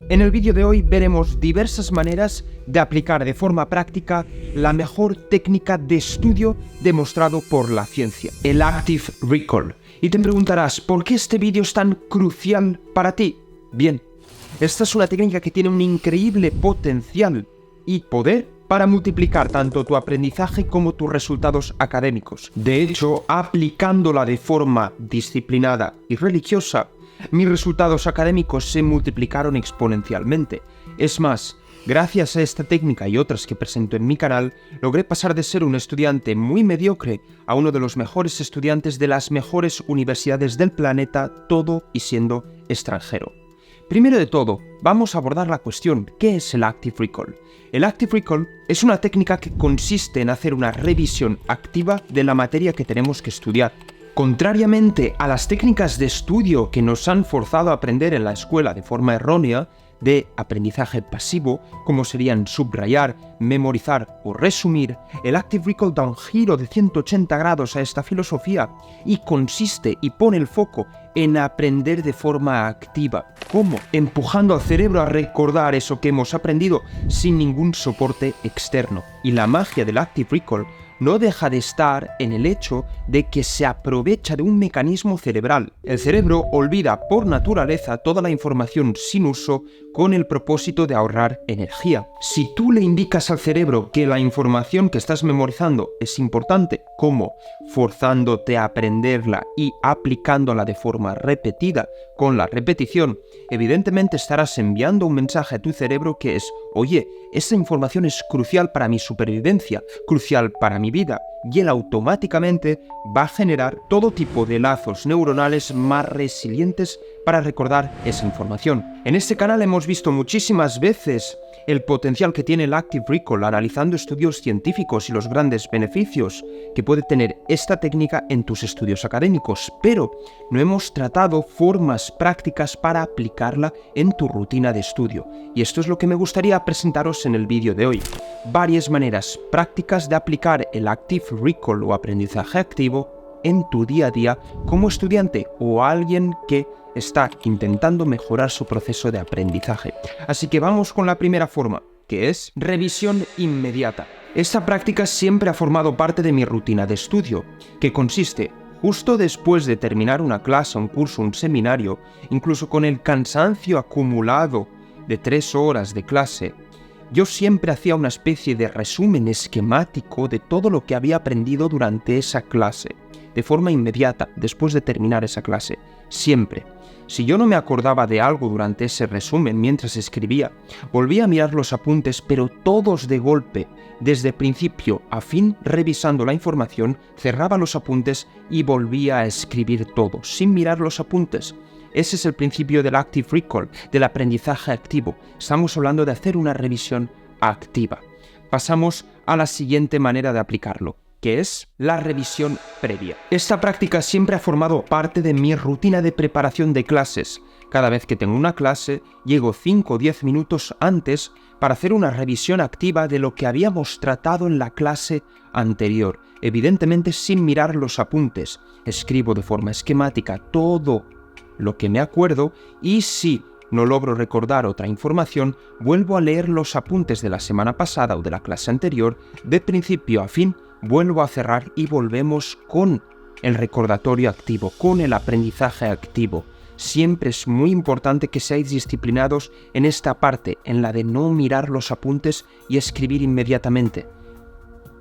En el vídeo de hoy veremos diversas maneras de aplicar de forma práctica la mejor técnica de estudio demostrado por la ciencia, el Active Recall. Y te preguntarás, ¿por qué este vídeo es tan crucial para ti? Bien, esta es una técnica que tiene un increíble potencial y poder para multiplicar tanto tu aprendizaje como tus resultados académicos. De hecho, aplicándola de forma disciplinada y religiosa, mis resultados académicos se multiplicaron exponencialmente. Es más, gracias a esta técnica y otras que presento en mi canal, logré pasar de ser un estudiante muy mediocre a uno de los mejores estudiantes de las mejores universidades del planeta, todo y siendo extranjero. Primero de todo, vamos a abordar la cuestión, ¿qué es el Active Recall? El Active Recall es una técnica que consiste en hacer una revisión activa de la materia que tenemos que estudiar. Contrariamente a las técnicas de estudio que nos han forzado a aprender en la escuela de forma errónea, de aprendizaje pasivo, como serían subrayar, memorizar o resumir, el Active Recall da un giro de 180 grados a esta filosofía y consiste y pone el foco en aprender de forma activa. ¿Cómo? Empujando al cerebro a recordar eso que hemos aprendido sin ningún soporte externo. Y la magia del Active Recall no deja de estar en el hecho de que se aprovecha de un mecanismo cerebral. El cerebro olvida por naturaleza toda la información sin uso con el propósito de ahorrar energía. Si tú le indicas al cerebro que la información que estás memorizando es importante, como forzándote a aprenderla y aplicándola de forma repetida con la repetición, evidentemente estarás enviando un mensaje a tu cerebro que es: oye, esa información es crucial para mi supervivencia, crucial para mi vida, y él automáticamente va a generar todo tipo de lazos neuronales más resilientes para recordar esa información. En este canal hemos visto muchísimas veces el potencial que tiene el Active Recall analizando estudios científicos y los grandes beneficios que puede tener esta técnica en tus estudios académicos, pero no hemos tratado formas prácticas para aplicarla en tu rutina de estudio. Y esto es lo que me gustaría presentaros en el vídeo de hoy. Varias maneras prácticas de aplicar el Active Recall o aprendizaje activo en tu día a día como estudiante o alguien que está intentando mejorar su proceso de aprendizaje. Así que vamos con la primera forma, que es revisión inmediata. Esta práctica siempre ha formado parte de mi rutina de estudio, que consiste justo después de terminar una clase, un curso, un seminario, incluso con el cansancio acumulado de 3 horas de clase, yo siempre hacía una especie de resumen esquemático de todo lo que había aprendido durante esa clase, de forma inmediata, después de terminar esa clase, siempre. Si yo no me acordaba de algo durante ese resumen mientras escribía, volvía a mirar los apuntes, pero todos de golpe, desde principio a fin, revisando la información, cerraba los apuntes y volvía a escribir todo, sin mirar los apuntes. Ese es el principio del Active Recall, del aprendizaje activo. Estamos hablando de hacer una revisión activa. Pasamos a la siguiente manera de aplicarlo, que es la revisión previa. Esta práctica siempre ha formado parte de mi rutina de preparación de clases. Cada vez que tengo una clase, llego 5 o 10 minutos antes para hacer una revisión activa de lo que habíamos tratado en la clase anterior. Evidentemente sin mirar los apuntes. Escribo de forma esquemática todo lo que me acuerdo y si no logro recordar otra información, vuelvo a leer los apuntes de la semana pasada o de la clase anterior, de principio a fin, vuelvo a cerrar y volvemos con el recordatorio activo, con el aprendizaje activo. Siempre es muy importante que seáis disciplinados en esta parte, en la de no mirar los apuntes y escribir inmediatamente.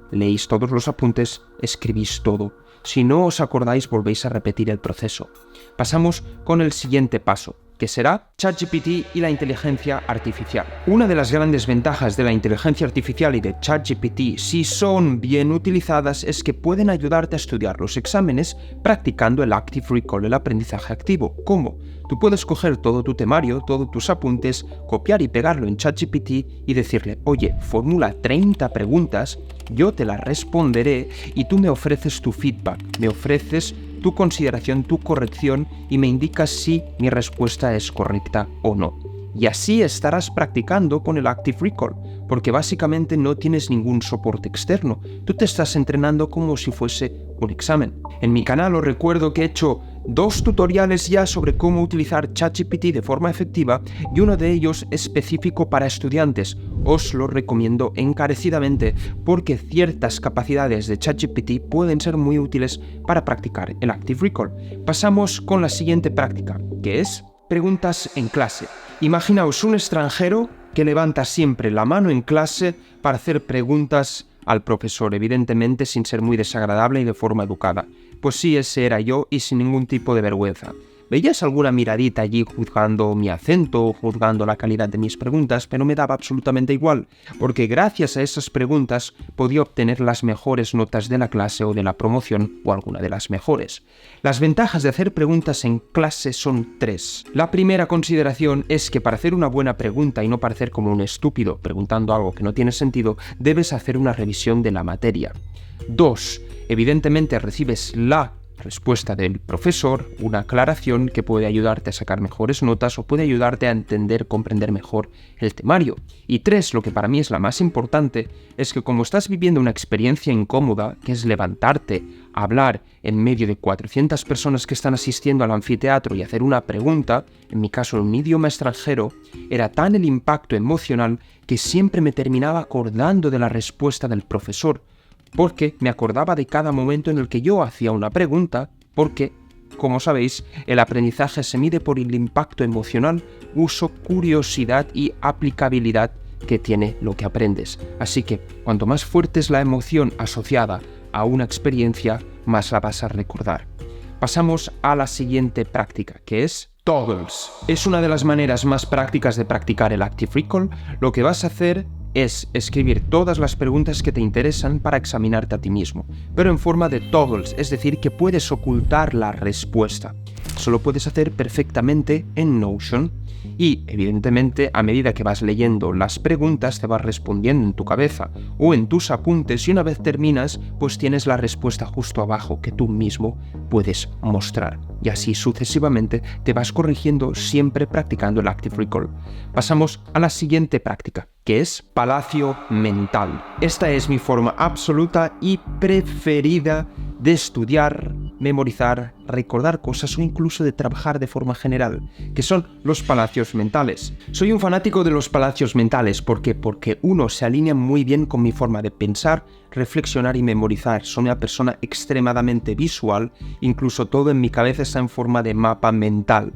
Leéis todos los apuntes, escribís todo. Si no os acordáis, volvéis a repetir el proceso. Pasamos con el siguiente paso, que será ChatGPT y la inteligencia artificial. Una de las grandes ventajas de la inteligencia artificial y de ChatGPT, si son bien utilizadas, es que pueden ayudarte a estudiar los exámenes practicando el Active Recall, el aprendizaje activo. ¿Cómo? Tú puedes coger todo tu temario, todos tus apuntes, copiar y pegarlo en ChatGPT y decirle: oye, formula 30 preguntas, yo te las responderé y tú me ofreces tu feedback, me ofreces tu consideración, tu corrección y me indicas si mi respuesta es correcta o no. Y así estarás practicando con el Active Recall, porque básicamente no tienes ningún soporte externo. Tú te estás entrenando como si fuese un examen. En mi canal os recuerdo que he hecho 2 tutoriales ya sobre cómo utilizar ChatGPT de forma efectiva y uno de ellos específico para estudiantes. Os lo recomiendo encarecidamente porque ciertas capacidades de ChatGPT pueden ser muy útiles para practicar el Active Recall. Pasamos con la siguiente práctica, que es preguntas en clase. Imaginaos un extranjero que levanta siempre la mano en clase para hacer preguntas al profesor, evidentemente sin ser muy desagradable y de forma educada. Pues sí, ese era yo y sin ningún tipo de vergüenza. Veías alguna miradita allí juzgando mi acento, juzgando la calidad de mis preguntas, pero me daba absolutamente igual, porque gracias a esas preguntas podía obtener las mejores notas de la clase o de la promoción o alguna de las mejores. Las ventajas de hacer preguntas en clase son 3. La primera consideración es que para hacer una buena pregunta y no parecer como un estúpido preguntando algo que no tiene sentido, debes hacer una revisión de la materia. 2. Evidentemente recibes la respuesta del profesor, una aclaración que puede ayudarte a sacar mejores notas o puede ayudarte a entender, comprender mejor el temario. Y 3, lo que para mí es la más importante, es que como estás viviendo una experiencia incómoda, que es levantarte, hablar en medio de 400 personas que están asistiendo al anfiteatro y hacer una pregunta, en mi caso en un idioma extranjero, era tan el impacto emocional que siempre me terminaba acordando de la respuesta del profesor, porque me acordaba de cada momento en el que yo hacía una pregunta, porque, como sabéis, el aprendizaje se mide por el impacto emocional, uso, curiosidad y aplicabilidad que tiene lo que aprendes. Así que, cuanto más fuerte es la emoción asociada a una experiencia, más la vas a recordar. Pasamos a la siguiente práctica, que es Toggles. Es una de las maneras más prácticas de practicar el Active Recall. Lo que vas a hacer es escribir todas las preguntas que te interesan para examinarte a ti mismo, pero en forma de toggles, es decir, que puedes ocultar la respuesta. Eso lo puedes hacer perfectamente en Notion y, evidentemente, a medida que vas leyendo las preguntas te vas respondiendo en tu cabeza o en tus apuntes y una vez terminas, pues tienes la respuesta justo abajo que tú mismo puedes mostrar. Y así sucesivamente te vas corrigiendo siempre practicando el Active Recall. Pasamos a la siguiente práctica, que es Palacio Mental. Esta es mi forma absoluta y preferida de estudiar, memorizar, recordar cosas o incluso de trabajar de forma general, que son los palacios mentales. Soy un fanático de los palacios mentales. ¿Por qué? Porque uno, se alinea muy bien con mi forma de pensar, reflexionar y memorizar. Soy una persona extremadamente visual, incluso todo en mi cabeza está en forma de mapa mental.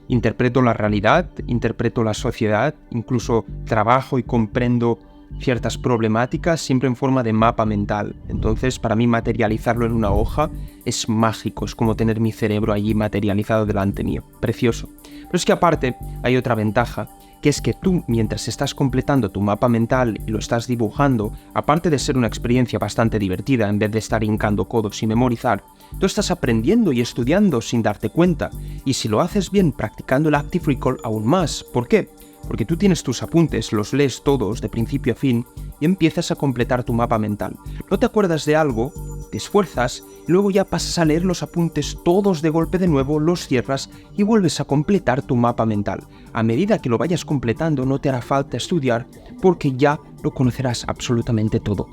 Interpreto la realidad, interpreto la sociedad, incluso trabajo y comprendo ciertas problemáticas siempre en forma de mapa mental. Entonces, para mí materializarlo en una hoja es mágico, es como tener mi cerebro allí materializado delante mío. Precioso. Pero es que aparte hay otra ventaja, que es que tú, mientras estás completando tu mapa mental y lo estás dibujando, aparte de ser una experiencia bastante divertida en vez de estar hincando codos y memorizar, tú estás aprendiendo y estudiando sin darte cuenta. Y si lo haces bien practicando el Active Recall, aún más. ¿Por qué? Porque tú tienes tus apuntes, los lees todos de principio a fin y empiezas a completar tu mapa mental. No te acuerdas de algo, te esfuerzas y luego ya pasas a leer los apuntes todos de golpe de nuevo, los cierras y vuelves a completar tu mapa mental. A medida que lo vayas completando no te hará falta estudiar porque ya lo conocerás absolutamente todo.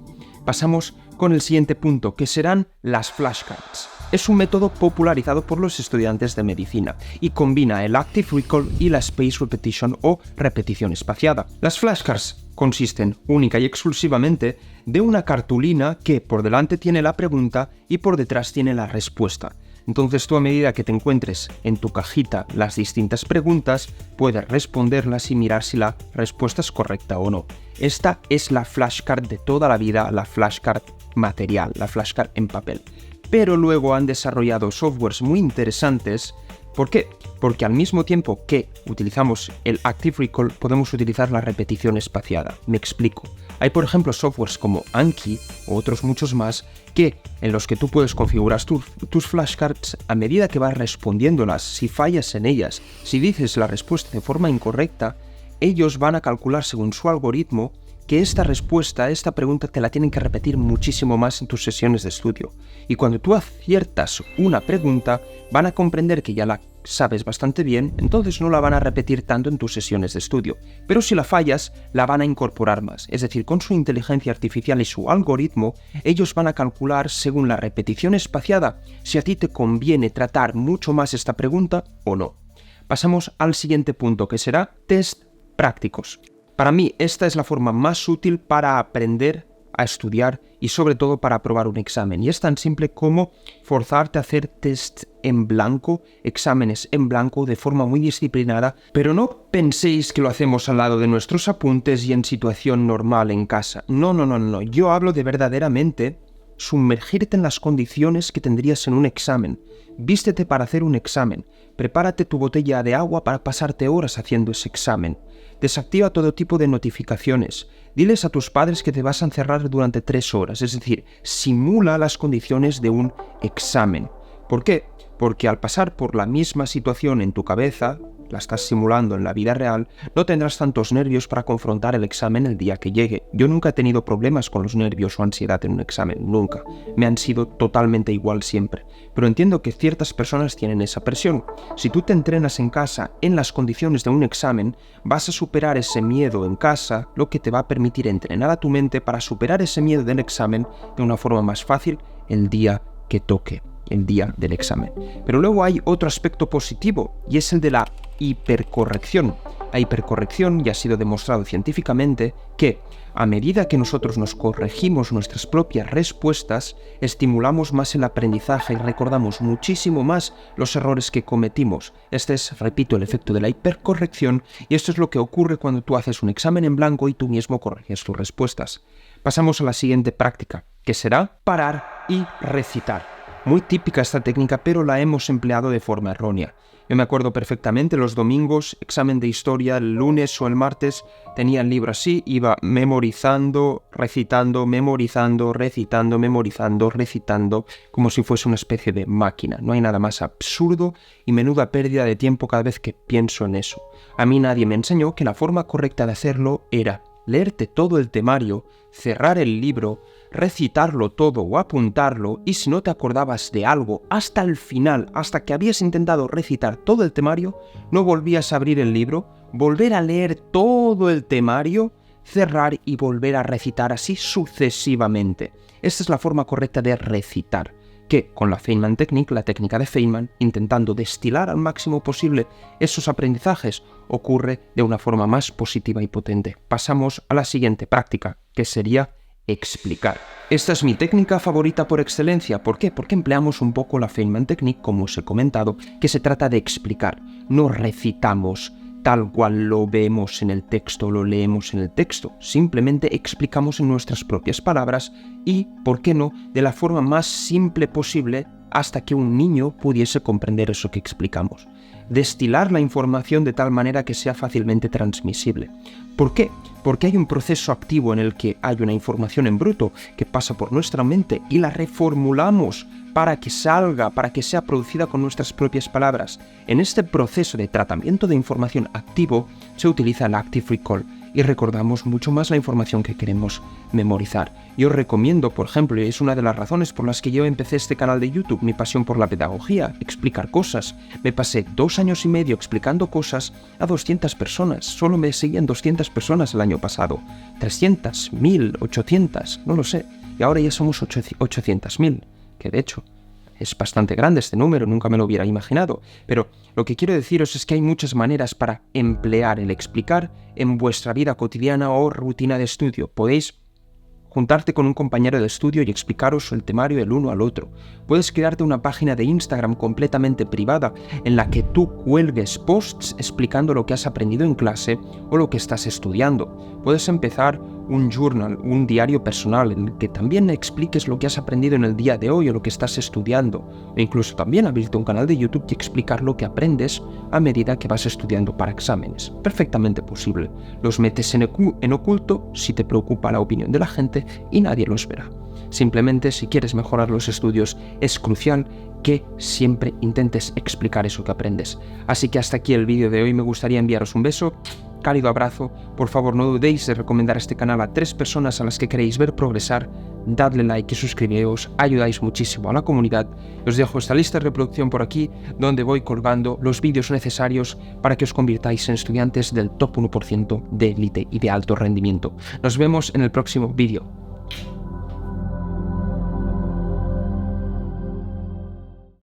Pasamos con el siguiente punto, que serán las flashcards. Es un método popularizado por los estudiantes de medicina y combina el Active Recall y la Space Repetition o repetición espaciada. Las flashcards consisten única y exclusivamente de una cartulina que por delante tiene la pregunta y por detrás tiene la respuesta. Entonces tú, a medida que te encuentres en tu cajita las distintas preguntas, puedes responderlas y mirar si la respuesta es correcta o no. Esta es la flashcard de toda la vida, la flashcard material, la flashcard en papel. Pero luego han desarrollado softwares muy interesantes. ¿Por qué? Porque al mismo tiempo que utilizamos el Active Recall, podemos utilizar la repetición espaciada. Me explico. Hay, por ejemplo, softwares como Anki o otros muchos más en los que tú puedes configurar tus flashcards a medida que vas respondiéndolas. Si fallas en ellas, si dices la respuesta de forma incorrecta, ellos van a calcular según su algoritmo que esta respuesta, esta pregunta te la tienen que repetir muchísimo más en tus sesiones de estudio. Y cuando tú aciertas una pregunta, van a comprender que ya la sabes bastante bien, entonces no la van a repetir tanto en tus sesiones de estudio. Pero si la fallas, la van a incorporar más. Es decir, con su inteligencia artificial y su algoritmo, ellos van a calcular según la repetición espaciada si a ti te conviene tratar mucho más esta pregunta o no. Pasamos al siguiente punto, que será test prácticos. Para mí, esta es la forma más útil para aprender a estudiar y sobre todo para aprobar un examen. Y es tan simple como forzarte a hacer test en blanco, exámenes en blanco de forma muy disciplinada, pero no penséis que lo hacemos al lado de nuestros apuntes y en situación normal en casa. No. Yo hablo de verdaderamente sumergirte en las condiciones que tendrías en un examen. Vístete para hacer un examen. Prepárate tu botella de agua para pasarte horas haciendo ese examen. Desactiva todo tipo de notificaciones. Diles a tus padres que te vas a encerrar durante 3 horas, es decir, simula las condiciones de un examen. ¿Por qué? Porque al pasar por la misma situación en tu cabeza, la estás simulando en la vida real, no tendrás tantos nervios para confrontar el examen el día que llegue. Yo nunca he tenido problemas con los nervios o ansiedad en un examen, nunca. Me han sido totalmente igual siempre. Pero entiendo que ciertas personas tienen esa presión. Si tú te entrenas en casa en las condiciones de un examen, vas a superar ese miedo en casa, lo que te va a permitir entrenar a tu mente para superar ese miedo del examen de una forma más fácil el día que toque, el día del examen. Pero luego hay otro aspecto positivo y es el de la hipercorrección. La hipercorrección ya ha sido demostrado científicamente que a medida que nosotros nos corregimos nuestras propias respuestas, estimulamos más el aprendizaje y recordamos muchísimo más los errores que cometimos. Este es, repito, el efecto de la hipercorrección y esto es lo que ocurre cuando tú haces un examen en blanco y tú mismo corriges tus respuestas. Pasamos a la siguiente práctica, que será parar y recitar. Muy típica esta técnica, pero la hemos empleado de forma errónea. Yo me acuerdo perfectamente, los domingos, examen de historia, el lunes o el martes, tenía el libro así, iba memorizando, recitando, memorizando, recitando, memorizando, recitando, como si fuese una especie de máquina. No hay nada más absurdo y menuda pérdida de tiempo cada vez que pienso en eso. A mí nadie me enseñó que la forma correcta de hacerlo era leerte todo el temario, cerrar el libro, recitarlo todo o apuntarlo, y si no te acordabas de algo hasta el final, hasta que habías intentado recitar todo el temario, no volvías a abrir el libro, volver a leer todo el temario, cerrar y volver a recitar así sucesivamente. Esta es la forma correcta de recitar, que con la Feynman Technique, la técnica de Feynman, intentando destilar al máximo posible esos aprendizajes, ocurre de una forma más positiva y potente. Pasamos a la siguiente práctica, que sería explicar. Esta es mi técnica favorita por excelencia. ¿Por qué? Porque empleamos un poco la Feynman Technique, como os he comentado, que se trata de explicar. No recitamos tal cual lo vemos en el texto, lo leemos en el texto. Simplemente explicamos en nuestras propias palabras y, ¿por qué no?, de la forma más simple posible hasta que un niño pudiese comprender eso que explicamos. Destilar la información de tal manera que sea fácilmente transmisible. ¿Por qué? Porque hay un proceso activo en el que hay una información en bruto que pasa por nuestra mente y la reformulamos para que salga, para que sea producida con nuestras propias palabras. En este proceso de tratamiento de información activo se utiliza el Active Recall y recordamos mucho más la información que queremos memorizar. Yo recomiendo, por ejemplo, y es una de las razones por las que yo empecé este canal de YouTube, mi pasión por la pedagogía, explicar cosas. Me pasé 2 años y medio explicando cosas a 200 personas. Solo me seguían 200 personas el año pasado. 300, 1000, 800, no lo sé. Y ahora ya somos 800.000, que de hecho es bastante grande este número, nunca me lo hubiera imaginado. Pero lo que quiero deciros es que hay muchas maneras para emplear el explicar en vuestra vida cotidiana o rutina de estudio. Podéis juntarte con un compañero de estudio y explicaros el temario el uno al otro. Puedes crearte una página de Instagram completamente privada en la que tú cuelgues posts explicando lo que has aprendido en clase o lo que estás estudiando. Puedes empezar un journal, un diario personal en el que también expliques lo que has aprendido en el día de hoy o lo que estás estudiando. O incluso también abrirte un canal de YouTube y explicar lo que aprendes a medida que vas estudiando para exámenes. Perfectamente posible. Los metes en oculto si te preocupa la opinión de la gente y nadie los verá. Simplemente, si quieres mejorar los estudios, es crucial que siempre intentes explicar eso que aprendes. Así que hasta aquí el vídeo de hoy. Me gustaría enviaros un beso. cálido abrazo. Por favor, no dudéis de recomendar este canal a 3 personas a las que queréis ver progresar. Dadle like y suscribiros, ayudáis muchísimo a la comunidad. Os dejo esta lista de reproducción por aquí, donde voy colgando los vídeos necesarios para que os convirtáis en estudiantes del top 1% de élite y de alto rendimiento. Nos vemos en el próximo vídeo.